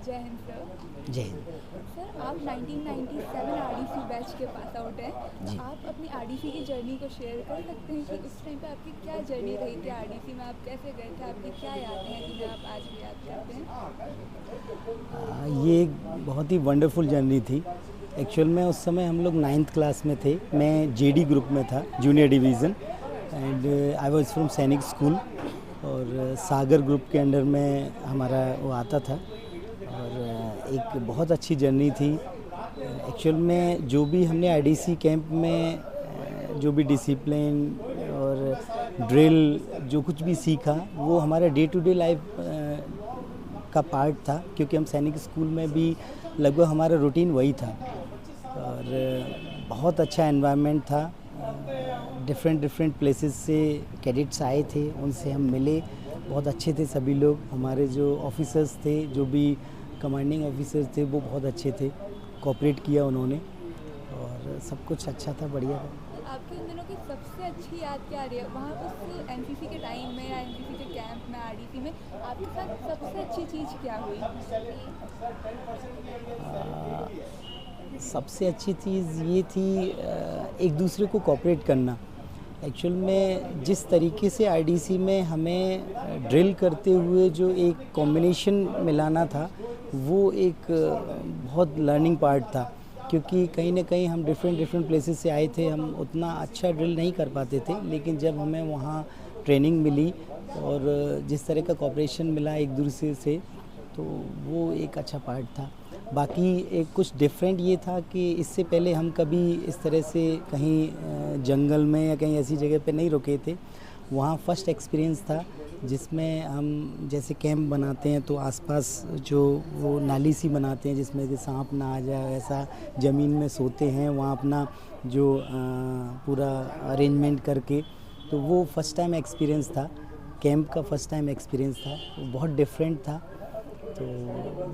जय हिंद सर। जय हिंद। सर आप 1997 आरडीसी बैच के पास आउट हैं। जी। आप अपनी आरडीसी की जर्नी को शेयर कर सकते हैं कि उस टाइम पे आपकी क्या जर्नी रही थी आरडीसी में, आप कैसे गए थे, आपकी क्या यादें हैं जिन्हें आप आज भी याद करते हैं? ये एक बहुत ही वंडरफुल जर्नी थी। एक्चुअल में उस समय हम लोग 9th क्लास में थे। मैं जेडी ग्रुप में था, junior division, and I was from सैनिक स्कूल, और सागर ग्रुप के अंडर में हमारा वो आता था। और एक बहुत अच्छी जर्नी थी। एक्चुअल में जो भी हमने आईडीसी कैंप में जो भी डिसिप्लिन और ड्रिल जो कुछ भी सीखा, वो हमारा डे टू डे लाइफ का पार्ट था, क्योंकि हम सैनिक स्कूल में भी लगभग हमारा रूटीन वही था। और बहुत अच्छा एनवायरनमेंट था। डिफरेंट प्लेसेस से कैडेट्स आए थे, उनसे हम मिले, बहुत अच्छे थे सभी लोग। हमारे जो ऑफिसर्स थे, जो भी कमांडिंग ऑफिसर्स थे, वो बहुत अच्छे थे, कोऑपरेट किया उन्होंने, और सब कुछ अच्छा था, बढ़िया था। आपकी उन दिनों की सबसे अच्छी याद क्या रही है वहाँ उस एनसीसी के टाइम में या एनसीसी के कैंप में, आरडीसी में आपके साथ सबसे अच्छी चीज़ क्या हुई? सबसे अच्छी चीज़ ये थी एक दूसरे को कोऑपरेट करना। एक्चुअल में जिस तरीके से आईडीसी में हमें ड्रिल करते हुए जो एक कॉम्बिनेशन मिलाना था, वो एक बहुत लर्निंग पार्ट था, क्योंकि कहीं ना कहीं हम डिफरेंट प्लेसेस से आए थे। हम उतना अच्छा ड्रिल नहीं कर पाते थे, लेकिन जब हमें वहाँ ट्रेनिंग मिली और जिस तरह का कोऑपरेशन मिला एक दूसरे से, तो वो एक अच्छा पार्ट था। बाकी एक कुछ डिफरेंट ये था कि इससे पहले हम कभी इस तरह से कहीं जंगल में या कहीं ऐसी जगह पे नहीं रुके थे। वहाँ फर्स्ट एक्सपीरियंस था, जिसमें हम जैसे कैंप बनाते हैं तो आसपास जो वो नाली सी बनाते हैं जिसमें कि सांप ना आ जाए, ऐसा ज़मीन में सोते हैं वहाँ अपना जो पूरा अरेंजमेंट करके। तो वो फर्स्ट टाइम एक्सपीरियंस था, कैंप का फर्स्ट टाइम एक्सपीरियंस था, वो बहुत डिफरेंट था। तो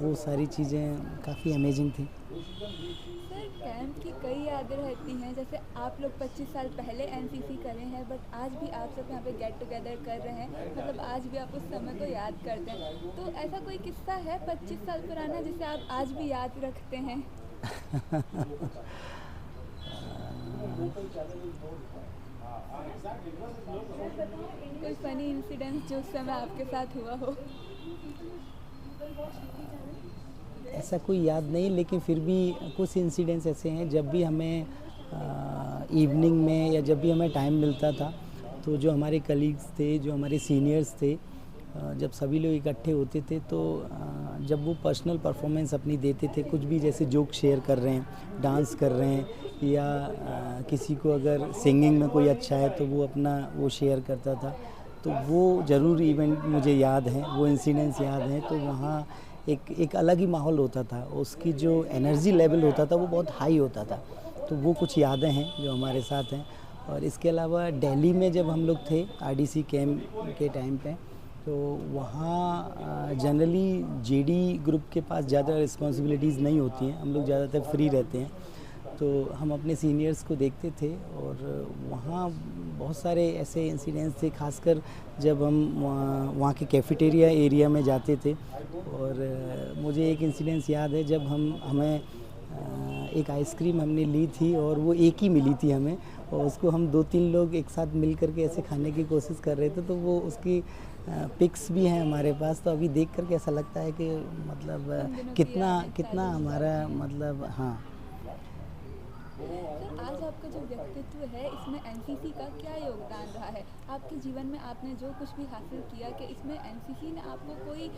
वो सारी चीज़ें काफ़ी अमेजिंग थी। सर कैंप की कई यादें रहती हैं, जैसे आप लोग 25 साल पहले एनसीसी करे हैं, बट आज भी आप सब यहाँ पे गेट टुगेदर कर रहे हैं, मतलब आज भी आप उस समय को याद करते हैं। तो ऐसा कोई किस्सा है 25 साल पुराना जिसे आप आज भी याद रखते हैं? कोई फनी इंसिडेंट जो उस समय आपके साथ हुआ हो? ऐसा कोई याद नहीं, लेकिन फिर भी कुछ इंसिडेंट्स ऐसे हैं, जब भी हमें इवनिंग में या जब भी हमें टाइम मिलता था, तो जो हमारे कलीग्स थे, जो हमारे सीनियर्स थे, जब सभी लोग इकट्ठे होते थे, तो जब वो पर्सनल परफॉर्मेंस अपनी देते थे, कुछ भी जैसे जोक शेयर कर रहे हैं, डांस कर रहे हैं, या किसी को अगर सिंगिंग में कोई अच्छा है तो वो अपना वो शेयर करता था, तो वो ज़रूर इवेंट मुझे याद है, वो इंसिडेंट्स याद हैं। तो वहाँ एक अलग ही माहौल होता था, उसकी जो एनर्जी लेवल होता था वो बहुत हाई होता था। तो वो कुछ यादें हैं जो हमारे साथ हैं। और इसके अलावा दिल्ली में जब हम लोग थे आरडीसी कैंप के टाइम पे, तो वहाँ जनरली जेडी ग्रुप के पास ज़्यादा रिस्पॉन्सिबिलिटीज़ नहीं होती हैं, हम लोग ज़्यादातर फ्री रहते हैं। तो हम अपने सीनियर्स को देखते थे, और वहाँ बहुत सारे ऐसे इंसिडेंट्स थे, खासकर जब हम वहाँ के कैफेटेरिया एरिया में जाते थे। और मुझे एक इंसिडेंस याद है, जब हमें एक आइसक्रीम हमने ली थी, और वो एक ही मिली थी हमें, और उसको हम 2-3 लोग एक साथ मिल करके ऐसे खाने की कोशिश कर रहे थे। तो वो उसकी पिक्स भी हैं हमारे पास, तो अभी देख करके ऐसा लगता है कि मतलब कितना हमारा मतलब हाँ। सर आज आपका जो व्यक्तित्व है, इसमें एनसीसी का क्या योगदान रहा है आपके जीवन में? आपने जो कुछ भी हासिल किया, कि इसमें एनसीसी ने आपको कोई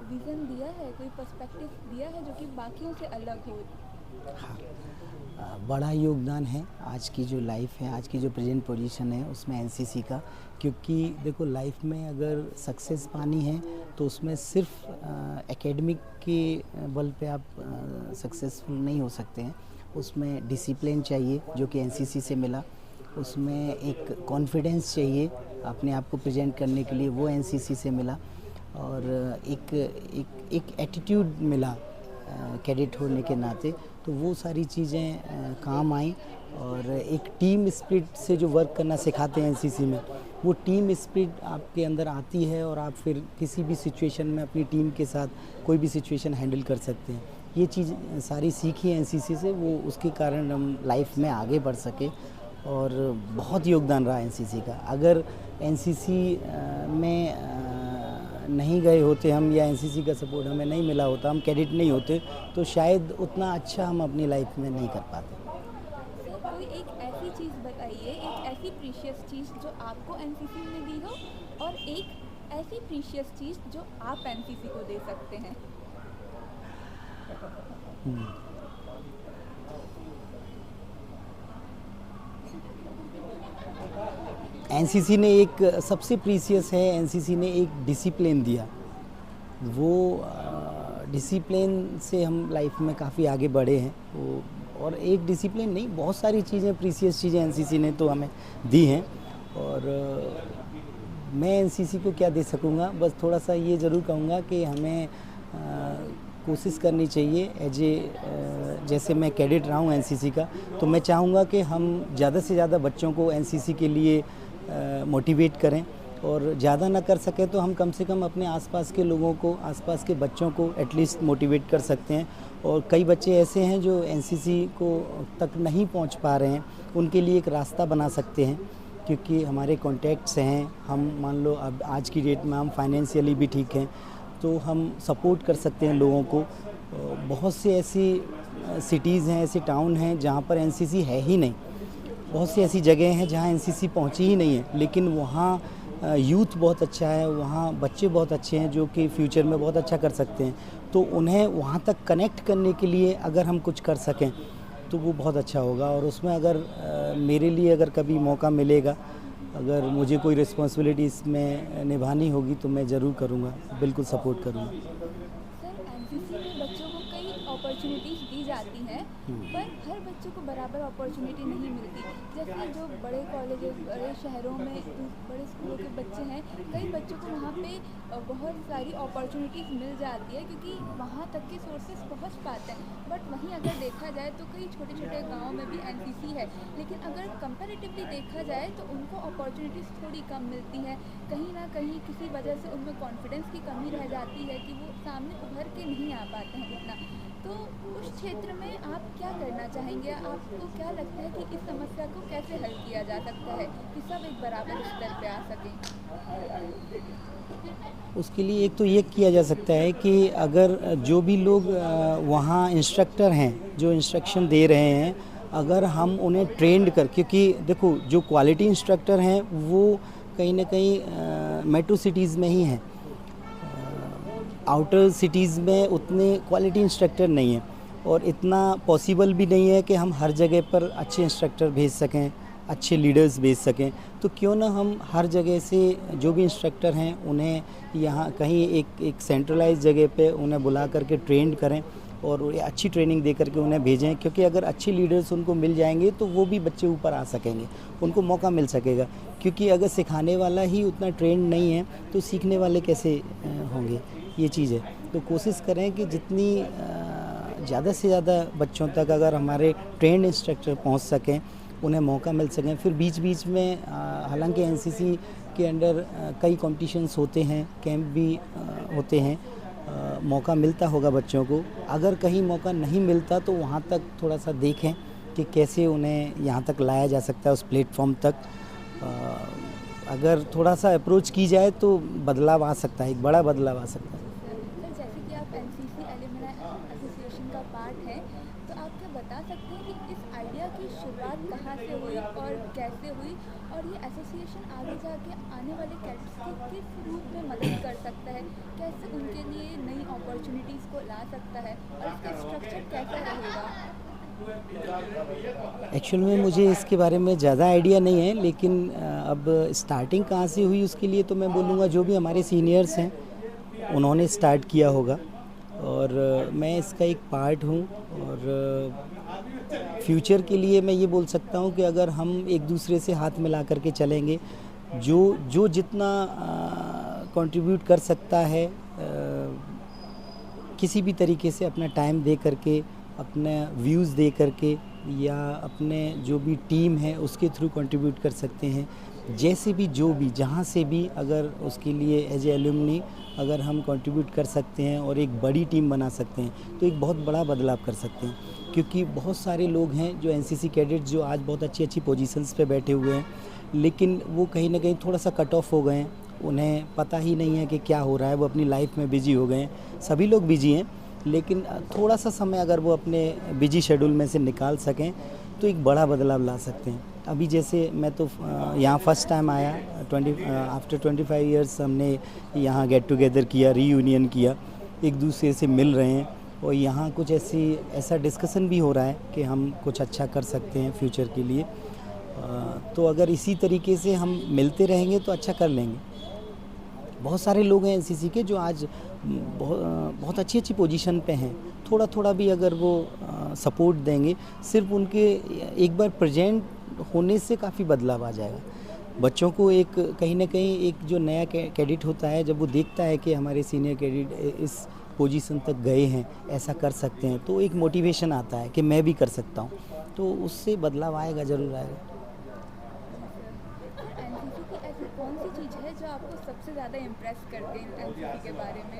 विज़न दिया है, कोई पर्सपेक्टिव दिया है जो कि बाकियों से अलग हो? हाँ, बड़ा योगदान है आज की जो लाइफ है, आज की जो प्रेजेंट पोजीशन है उसमें एनसीसी का। क्योंकि देखो, लाइफ में अगर सक्सेस पानी है तो उसमें सिर्फ एकेडमिक के बल पे आप सक्सेसफुल नहीं हो सकते हैं। उसमें डिसिप्लिन चाहिए जो कि एनसीसी से मिला, उसमें एक कॉन्फिडेंस चाहिए अपने आप को प्रेजेंट करने के लिए, वो एनसीसी से मिला, और एक एटीट्यूड मिला कैडेट होने के नाते। तो वो सारी चीज़ें काम आई, और एक टीम स्पिरिट से जो वर्क करना सिखाते हैं एनसीसी में, वो टीम स्पिरिट आपके अंदर आती है और आप फिर किसी भी सिचुएशन में अपनी टीम के साथ कोई भी सिचुएशन हैंडल कर सकते हैं। ये चीज़ सारी सीखी है एनसीसी से, वो उसके कारण हम लाइफ में आगे बढ़ सके और बहुत योगदान रहा एनसीसी का। अगर एनसीसी में नहीं गए होते हम या एनसीसी का सपोर्ट हमें नहीं मिला होता, हम कैडेट नहीं होते, तो शायद उतना अच्छा हम अपनी लाइफ में नहीं कर पाते। कोई एक ऐसी चीज़ बताइए, एक ऐसी प्रीशियस चीज़ जो आपको एनसीसी ने दी हो और एक ऐसी प्रीशियस चीज़ जो आप एनसीसी को दे सकते हैं। एनसीसी ने एक सबसे प्रीसियस है, एनसीसी ने एक डिसिप्लिन दिया। वो डिसिप्लिन से हम लाइफ में काफ़ी आगे बढ़े हैं। वो और एक डिसिप्लिन नहीं, बहुत सारी चीज़ें प्रीसियस चीज़ें एनसीसी ने तो हमें दी हैं। और मैं एनसीसी को क्या दे सकूँगा, बस थोड़ा सा ये ज़रूर कहूँगा कि हमें कोशिश करनी चाहिए जैसे मैं कैडेट रहा हूँ एनसीसी का, तो मैं चाहूँगा कि हम ज़्यादा से ज़्यादा बच्चों को एनसीसी के लिए मोटिवेट करें, और ज़्यादा ना कर सके तो हम कम से कम अपने आसपास के लोगों को, आसपास के बच्चों को एटलीस्ट मोटिवेट कर सकते हैं। और कई बच्चे ऐसे हैं जो एनसीसी को तक नहीं पहुंच पा रहे हैं, उनके लिए एक रास्ता बना सकते हैं, क्योंकि हमारे कॉन्टैक्ट्स हैं। हम मान लो अब आज की डेट में हम फाइनेंशियली भी ठीक हैं, तो हम सपोर्ट कर सकते हैं लोगों को। बहुत सी ऐसी सिटीज़ हैं, ऐसे टाउन हैं जहाँ पर एनसीसी है ही नहीं। बहुत सी ऐसी जगह हैं जहाँ एनसीसी पहुँची ही नहीं है, लेकिन वहाँ यूथ बहुत अच्छा है, वहाँ बच्चे बहुत अच्छे हैं जो कि फ्यूचर में बहुत अच्छा कर सकते हैं। तो उन्हें वहाँ तक कनेक्ट करने के लिए अगर हम कुछ कर सकें तो वो बहुत अच्छा होगा। और उसमें अगर मेरे लिए अगर कभी मौका मिलेगा, अगर मुझे कोई रिस्पॉन्सिबिलिटी इसमें निभानी होगी तो मैं ज़रूर करूँगा, बिल्कुल सपोर्ट करूँगा। सर, एनसीसी में बच्चों को कई अपॉर्चुनिटीज़ दी जाती हैं, पर हर बच्चों को बराबर अपॉर्चुनिटी नहीं मिलती। जैसे जो बड़े कॉलेजेस, बड़े शहरों में, बड़े स्कूलों के बच्चे हैं, कई बच्चों को वहाँ पे बहुत सारी अपॉर्चुनिटीज़ मिल जाती है क्योंकि वहाँ तक के सोर्सेज पहुँच पाते हैं। बट वहीं अगर देखा जाए तो कई छोटे छोटे गाँव में भी एनसीसी है, लेकिन अगर कंपैरेटिवली देखा जाए तो उनको अपॉर्चुनिटीज़ थोड़ी कम मिलती है। कहीं ना कहीं किसी वजह से उनमें कॉन्फिडेंस की कमी रह जाती है कि वो सामने उभर के नहीं आ पाते हैं उतना। तो उस क्षेत्र में आप क्या करना चाहेंगे? आपको क्या लगता है कि इस समस्या को कैसे हल किया जा सकता है कि सब एक बराबर स्तर पे आ सकें? उसके लिए एक तो ये किया जा सकता है कि अगर जो भी लोग वहाँ इंस्ट्रक्टर हैं, जो इंस्ट्रक्शन दे रहे हैं, अगर हम उन्हें ट्रेंड कर, क्योंकि देखो जो क्वालिटी इंस्ट्रक्टर हैं वो कहीं ना कहीं मेट्रो सिटीज़ में ही हैं, आउटर सिटीज़ में उतने क्वालिटी इंस्ट्रक्टर नहीं हैं, और इतना पॉसिबल भी नहीं है कि हम हर जगह पर अच्छे इंस्ट्रक्टर भेज सकें, अच्छे लीडर्स भेज सकें। तो क्यों ना हम हर जगह से जो भी इंस्ट्रक्टर हैं उन्हें यहाँ कहीं एक सेंट्रलाइज जगह पे उन्हें बुला करके ट्रेंड करें और अच्छी ट्रेनिंग दे करके उन्हें भेजें, क्योंकि अगर अच्छे लीडर्स उनको मिल जाएंगे तो वो भी बच्चे ऊपर आ सकेंगे, उनको मौका मिल सकेगा। क्योंकि अगर सिखाने वाला ही उतना ट्रेंड नहीं है तो सीखने वाले कैसे होंगे, ये चीज़ है। तो कोशिश करें कि जितनी ज़्यादा से ज़्यादा बच्चों तक अगर हमारे ट्रेंड इंस्ट्रक्टर पहुंच सकें, उन्हें मौका मिल सकें। फिर बीच बीच में हालांकि एनसीसी के अंडर कई कॉम्पिटिशन्स होते हैं, कैंप भी होते हैं, मौका मिलता होगा बच्चों को। अगर कहीं मौका नहीं मिलता तो वहाँ तक थोड़ा सा देखें कि कैसे उन्हें यहाँ तक लाया जा सकता है, उस प्लेटफॉर्म तक। अगर थोड़ा सा अप्रोच की जाए तो बदलाव आ सकता है, एक बड़ा बदलाव आ सकता है। सर, जैसे कि आप एनसीसी एलुमनाई एसोसिएशन का पार्ट हैं, तो आप क्या बता सकते हैं कि इस आइडिया की शुरुआत कहाँ से हुई और कैसे हुई, और ये एसोसिएशन आगे जाके आने वाले कैडेट्स की किस रूप में मदद कर सकता है, कैसे उनके लिए नई अपॉर्चुनिटीज़ को ला सकता है और इसका स्ट्रक्चर कैसा रहेगा? एक्चुअल में मुझे इसके बारे में ज़्यादा आइडिया नहीं है, लेकिन अब स्टार्टिंग कहाँ से हुई उसके लिए तो मैं बोलूँगा जो भी हमारे सीनियर्स हैं उन्होंने स्टार्ट किया होगा, और मैं इसका एक पार्ट हूँ। और फ्यूचर के लिए मैं ये बोल सकता हूँ कि अगर हम एक दूसरे से हाथ मिला करके चलेंगे, जो जितना कंट्रीब्यूट कर सकता है किसी भी तरीके से, अपना टाइम दे करके, अपने व्यूज़ दे करके, या अपने जो भी टीम है उसके थ्रू कंट्रीब्यूट कर सकते हैं, जैसे भी जो भी जहाँ से भी अगर उसके लिए एज ए एलुमनी अगर हम कंट्रीब्यूट कर सकते हैं और एक बड़ी टीम बना सकते हैं तो एक बहुत बड़ा बदलाव कर सकते हैं, क्योंकि बहुत सारे लोग हैं जो एनसीसी कैडेट्स जो आज बहुत अच्छी अच्छी पोजीशंस पे बैठे हुए हैं, लेकिन वो कहीं ना कहीं थोड़ा सा कट ऑफ हो गए हैं, उन्हें पता ही नहीं है कि क्या हो रहा है, वो अपनी लाइफ में बिजी हो गए हैं। सभी लोग बिजी हैं, लेकिन थोड़ा सा समय अगर वो अपने बिजी शेड्यूल में से निकाल सकें तो एक बड़ा बदलाव ला सकते हैं। अभी जैसे मैं तो यहाँ फर्स्ट टाइम आया, आफ्टर 25 ईयर्स हमने यहाँ गेट टुगेदर किया, रीयूनियन किया, एक दूसरे से मिल रहे हैं और यहाँ कुछ ऐसा डिस्कशन भी हो रहा है कि हम कुछ अच्छा कर सकते हैं फ्यूचर के लिए। तो अगर इसी तरीके से हम मिलते रहेंगे तो अच्छा कर लेंगे। बहुत सारे लोग हैं एनसीसी के जो आज बहुत अच्छी अच्छी पोजीशन पे हैं, थोड़ा थोड़ा भी अगर वो सपोर्ट देंगे, सिर्फ उनके एक बार प्रेजेंट होने से काफ़ी बदलाव आ जाएगा। बच्चों को एक कहीं ना कहीं एक जो नया कैडेट होता है, जब वो देखता है कि हमारे सीनियर कैडेट इस पोजीशन तक गए हैं, ऐसा कर सकते हैं, तो एक मोटिवेशन आता है कि मैं भी कर सकता हूँ, तो उससे बदलाव आएगा, ज़रूर आएगा। एनसीसी की ऐसी कौन सी चीज़ है जो आपको सबसे ज़्यादा इम्प्रेस करती है एनसीसी के बारे में?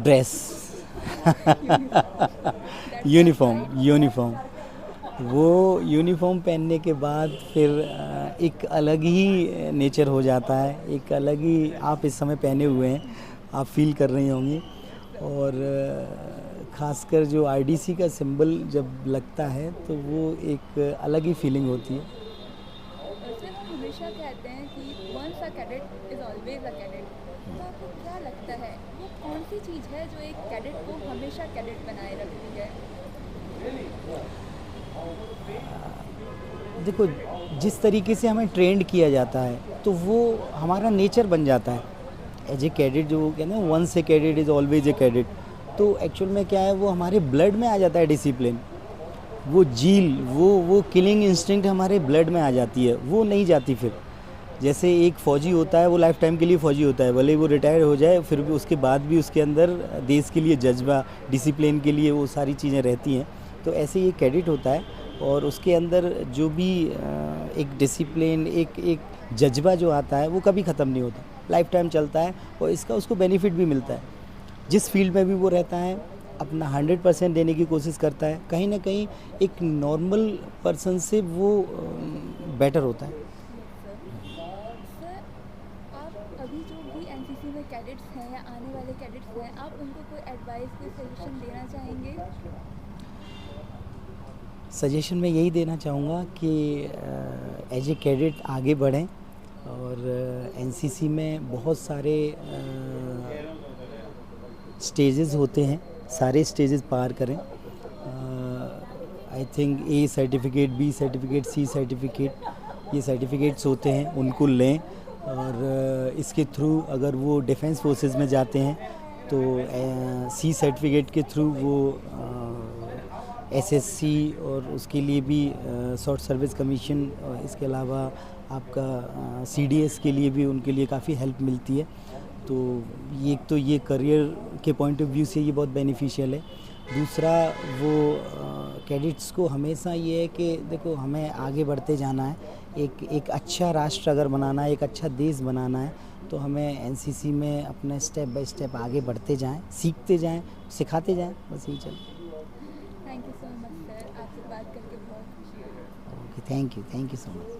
ड्रेस यूनिफॉर्म वो यूनिफॉर्म पहनने के बाद फिर एक अलग ही नेचर हो जाता है, एक अलग ही आप इस समय पहने हुए हैं, आप फील कर रही होंगी। और ख़ासकर जो आईडीसी का सिंबल जब लगता है तो वो एक अलग ही फीलिंग होती है। वैसे हम हमेशा कहते हैं कि once a cadet is always a cadet, तो आपको क्या लगता है वो कौन सी चीज़ है जो एक कैडेट को हमेशा कैडेट बनाए रखती है? देखो, जिस तरीके से हमें ट्रेंड किया जाता है तो वो हमारा नेचर बन जाता है एज ए कैडेट। जो कहते हैं once a cadet is always a cadet, तो एक्चुअल में क्या है, वो हमारे ब्लड में आ जाता है डिसिप्लिन, वो जील, वो किलिंग इंस्टिंक्ट हमारे ब्लड में आ जाती है, वो नहीं जाती फिर। जैसे एक फ़ौजी होता है, वो लाइफ टाइम के लिए फ़ौजी होता है, भले वो रिटायर हो जाए, फिर भी उसके बाद भी उसके अंदर देश के लिए जज्बा, डिसिप्लिन के लिए वो सारी चीज़ें रहती हैं। तो ऐसे ही एक कैडेट होता है और उसके अंदर जो भी एक डिसिप्लिन, एक जज्बा जो आता है वो कभी ख़त्म नहीं होता, लाइफ टाइम चलता है और इसका उसको बेनिफिट भी मिलता है। जिस फील्ड में भी वो रहता है अपना 100% देने की कोशिश करता है, कहीं ना कहीं एक नॉर्मल पर्सन से वो बेटर होता है। सर, आप अभी जो भी एनसीसी में कैडेट्स हैं या आने वाले कैडेट्स हैं, आप उनको कोई एडवाइस, कोई सजेशन देना चाहेंगे? सजेशन मैं यही देना चाहूँगा कि एज ए कैडेट आगे बढ़ें और एनसीसी में बहुत सारे स्टेजेस होते हैं, सारे स्टेजेस पार करें। I think A certificate, B certificate, C certificate, ये सर्टिफिकेट्स होते हैं, उनको लें और इसके थ्रू अगर वो डिफेंस फोर्सेस में जाते हैं तो सी सर्टिफिकेट के थ्रू वो एसएससी और उसके लिए भी शॉर्ट सर्विस कमीशन, इसके अलावा आपका सीडीएस के लिए भी उनके लिए काफ़ी हेल्प मिलती है। तो ये करियर के पॉइंट ऑफ व्यू से ये बहुत बेनिफिशियल है। दूसरा, वो कैडेट्स को हमेशा ये है कि देखो, हमें आगे बढ़ते जाना है, एक अच्छा राष्ट्र अगर बनाना है, एक अच्छा देश बनाना है, तो हमें एनसीसी में अपने स्टेप बाय स्टेप आगे बढ़ते जाएं, सीखते जाएं, सिखाते जाएं, बस यही चल। Thank you so much sir, आपसे बात करके बहुत खुशी हुई। Okay, thank you so much.